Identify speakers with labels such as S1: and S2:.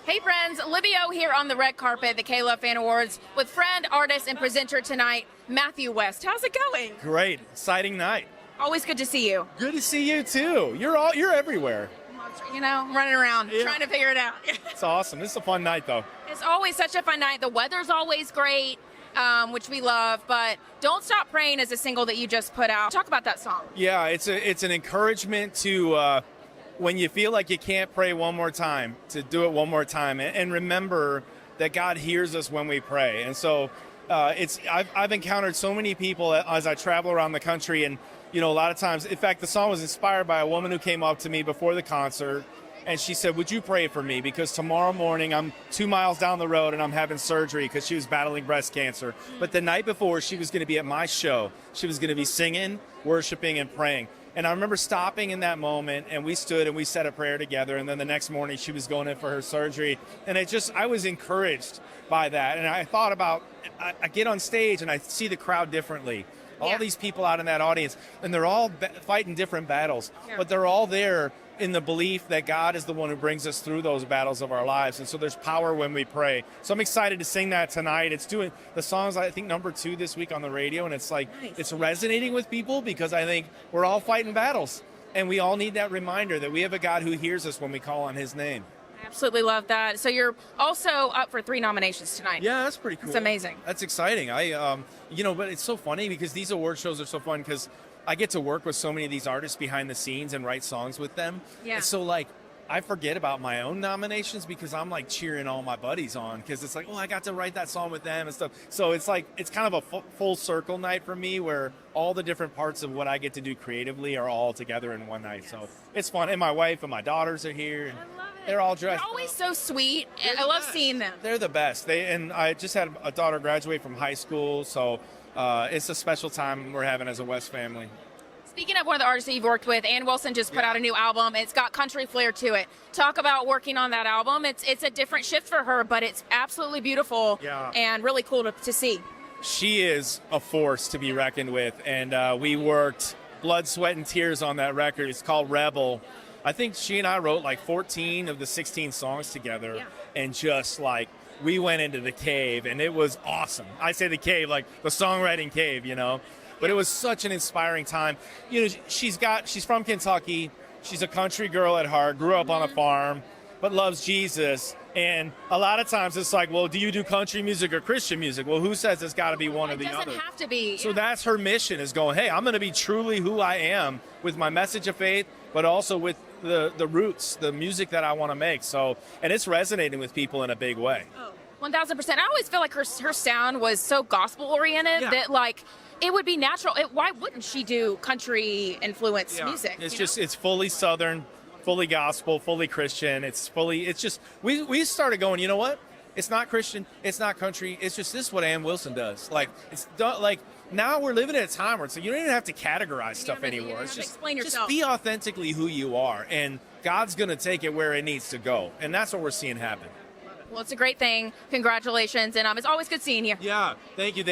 S1: Hey friends, Libby here on the red carpet at the K-Love Fan Awards with friend, artist, and presenter tonight, Matthew West. How's it going?
S2: Great, exciting night.
S1: Always good to see you.
S2: Good to see you too. You're everywhere.
S1: You know, running around, trying to figure it out.
S2: It's awesome. This is a fun night though.
S1: It's always such a fun night. The weather's always great, which we love, but Don't Stop Praying is a single that you just put out. Talk about that song.
S2: Yeah, it's an encouragement to when you feel like you can't pray one more time, to do it one more time, and remember that God hears us when we pray. And so I've encountered so many people as I travel around the country, and a lot of times, in fact, the song was inspired by a woman who came up to me before the concert, and she said, "Would you pray for me? Because tomorrow morning I'm 2 miles down the road and I'm having surgery," because she was battling breast cancer. But the night before, she was going to be at my show. She was going to be singing, worshiping, and praying. And I remember stopping in that moment, and we stood and we said a prayer together. And then the next morning, she was going in for her surgery. And I was encouraged by that. And I thought about, I get on stage and I see the crowd differently. All these people out in that audience, and they're all fighting different battles, but they're all there in the belief that God is the one who brings us through those battles of our lives. And so there's power when we pray. So I'm excited to sing that tonight. It's doing the songs, I think, #2 this week on the radio. And it's like, It's resonating with people because I think we're all fighting battles. And we all need that reminder that we have a God who hears us when we call on his name.
S1: I absolutely love that. So you're also up for 3 nominations tonight.
S2: Yeah, that's pretty cool.
S1: It's amazing.
S2: That's exciting. But it's so funny because these award shows are so fun because I get to work with so many of these artists behind the scenes and write songs with them.
S1: Yeah.
S2: And so I forget about my own nominations because I'm cheering all my buddies on because it's I got to write that song with them and stuff. So it's kind of a full circle night for me where all the different parts of what I get to do creatively are all together in one night. Yes. So it's fun. And my wife and my daughters are here. And
S1: I love it.
S2: They're all dressed.
S1: They're always so sweet. I love seeing them.
S2: They're the best. And I just had a daughter graduate from high school. So it's a special time we're having as a West family.
S1: Speaking of one of the artists that you've worked with, Ann Wilson just put out a new album. It's got country flair to it. Talk about working on that album. It's a different shift for her, but it's absolutely beautiful and really cool to see.
S2: She is a force to be reckoned with, and we worked blood, sweat, and tears on that record. It's called Rebel. I think she and I wrote 14 of the 16 songs together, and just we went into the cave, and it was awesome. I say the cave, the songwriting cave, But it was such an inspiring time. She's from Kentucky. She's a country girl at heart, grew up on a farm, but loves Jesus. And a lot of times it's well, do you do country music or Christian music? Well, who says it's got to be one or the other?
S1: It doesn't have to be.
S2: So that's her mission, is going, hey, I'm going to be truly who I am with my message of faith, but also with the roots, the music that I want to make. So, and it's resonating with people in a big way.
S1: Oh, 1,000%. I always feel like her sound was so gospel-oriented that it would be natural. Why wouldn't she do country-influenced music?
S2: It's fully Southern, fully gospel, fully Christian. We started going, you know what? It's not Christian. It's not country. It's just this is what Ann Wilson does. Now we're living in a time where you don't even have to categorize stuff anymore.
S1: It's just explain yourself.
S2: Just be authentically who you are, and God's going to take it where it needs to go. And that's what we're seeing happen.
S1: Well, it's a great thing. Congratulations. And it's always good seeing you.
S2: Yeah. Thank you.